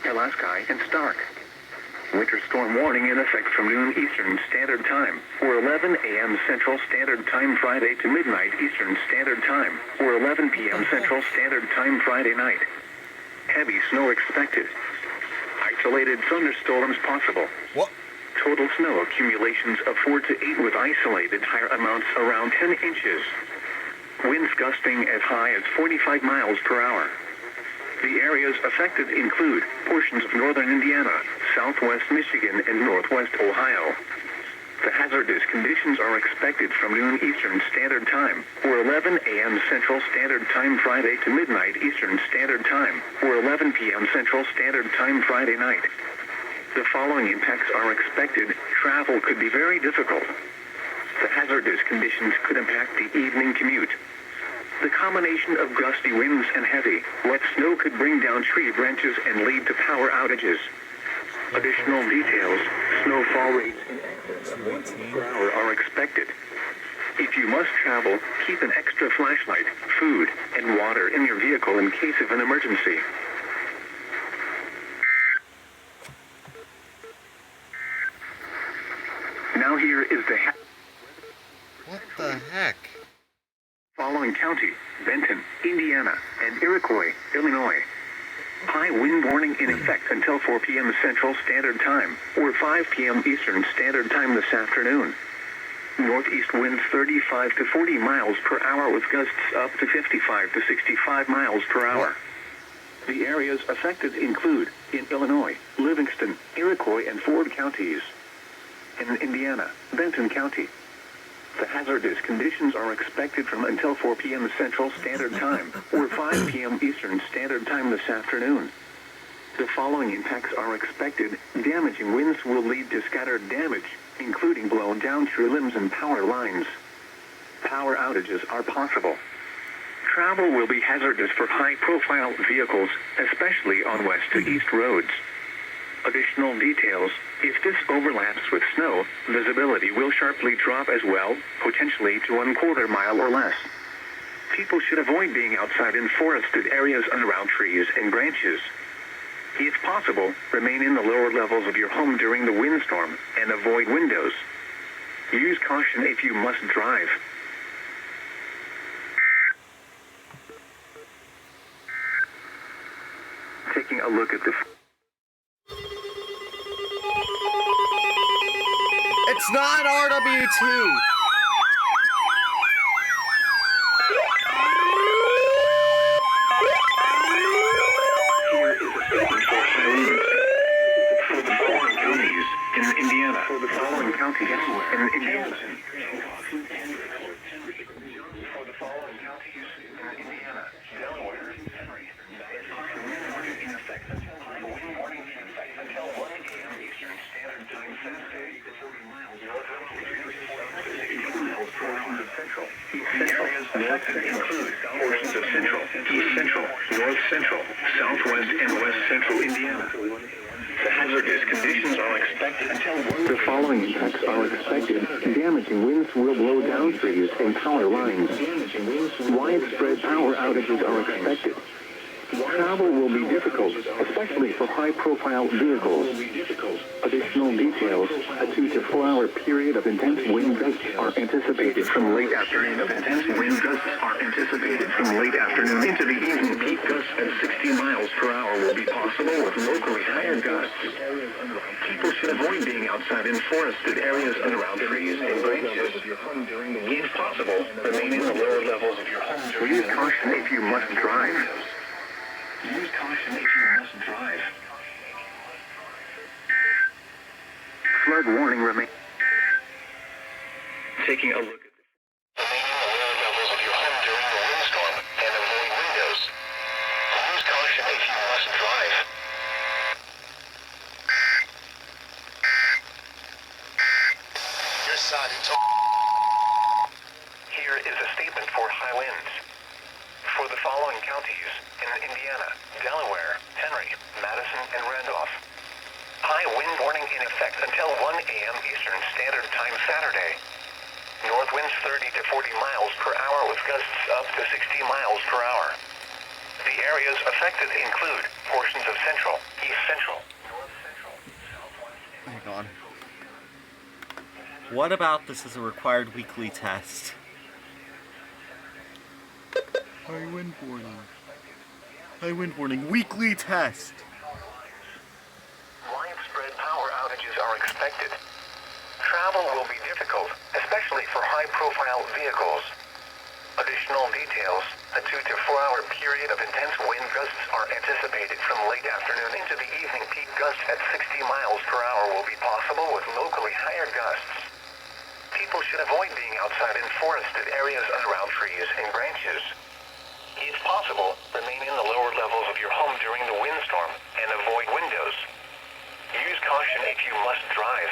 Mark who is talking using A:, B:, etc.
A: Alaska, and Stark. Winter storm warning in effect from noon Eastern Standard Time, or 11 a.m. Central Standard Time Friday to midnight Eastern Standard Time, or 11 p.m. Central Standard Time Friday night. Heavy snow expected. Isolated thunderstorms possible.
B: What?
A: Total snow accumulations of 4 to 8 with isolated higher amounts around 10 inches. Winds gusting as high as 45 miles per hour. The areas affected include portions of northern Indiana, southwest Michigan, and northwest Ohio. The hazardous conditions are expected from noon Eastern Standard Time, or 11 a.m. Central Standard Time Friday to midnight Eastern Standard Time, or 11 p.m. Central Standard Time Friday night. The following impacts are expected. Travel could be very difficult. The hazardous conditions could impact the evening commute. The combination of gusty winds and heavy, wet snow could bring down tree branches and lead to power outages. Additional details, snowfall rates in excess of 1 per hour are expected. If you must travel, keep an extra flashlight, food, and water in your vehicle in case of an emergency. Now here is the
B: What the heck?
A: following county: Benton, Indiana, and Iroquois, Illinois. High wind warning in effect until 4 p.m. Central Standard Time, or 5 p.m. Eastern Standard Time this afternoon. Northeast winds 35 to 40 miles per hour with gusts up to 55 to 65 miles per hour. The areas affected include, in Illinois, Livingston, Iroquois, and Ford counties. In Indiana, Benton County. The hazardous conditions are expected from until 4 p.m. Central Standard Time, or 5 p.m. Eastern Standard Time this afternoon. The following impacts are expected. Damaging winds will lead to scattered damage, including blown down tree limbs and power lines. Power outages are possible. Travel will be hazardous for high-profile vehicles, especially on west to east roads. Additional details: if this overlaps with snow, visibility will sharply drop as well, potentially to 1/4 mile or less. People should avoid being outside in forested areas and around trees and branches. If possible, remain in the lower levels of your home during the windstorm and avoid windows. Use caution if you must drive. Taking a look at the
B: It's not RW2!
A: Here is a statement for the following counties in Indiana. For the following counties in Indiana. For the following counties in Indiana, Delaware, Henry, in effect until 1 a.m. Eastern Standard Time Saturday. 40 miles north of Central. Areas affected include portions of Central, East Central, North Central, Southwest, and West Central Indiana. The hazardous conditions are expected until 1. The following impacts are expected. Damaging winds will blow down trees and power lines. Widespread power outages are expected. Travel will be difficult, especially for high-profile vehicles. Additional details: a 2 to 4 hour period of intense wind gusts are anticipated from late afternoon. Into the evening. Peak gusts at 60 miles per hour will be possible with locally higher gusts. People should avoid being outside in forested areas and around trees and branches. If possible, remain in the lower levels of your home. Use caution if you must drive. Use caution if you must drive. Flood warning remains. Taking a look at this. Remain in the lower levels of your home during the windstorm and avoid windows. Use caution if you must drive.
C: Your side
A: Here is a statement for high winds. For the following counties in Indiana, Delaware, Henry, Madison, and Randolph. High wind warning in effect until 1 a.m. Eastern Standard Time Saturday. North winds 30 to 40 miles per hour with gusts up to 60 miles per hour. The areas affected include portions of Central, East Central,
B: What about this is a required weekly test? High wind warning. High wind warning. Weekly test.
A: Widespread power outages are expected. Travel will be difficult, especially for high-profile vehicles. Additional details: a 2 to 4 hour period of intense wind gusts are anticipated from late afternoon into the evening. Peak gusts at 60 miles per hour will be possible with locally higher gusts. People should avoid being outside in forested areas around trees and branches. If possible, remain in the lower levels of your home during the windstorm and avoid windows. Use caution if you must drive.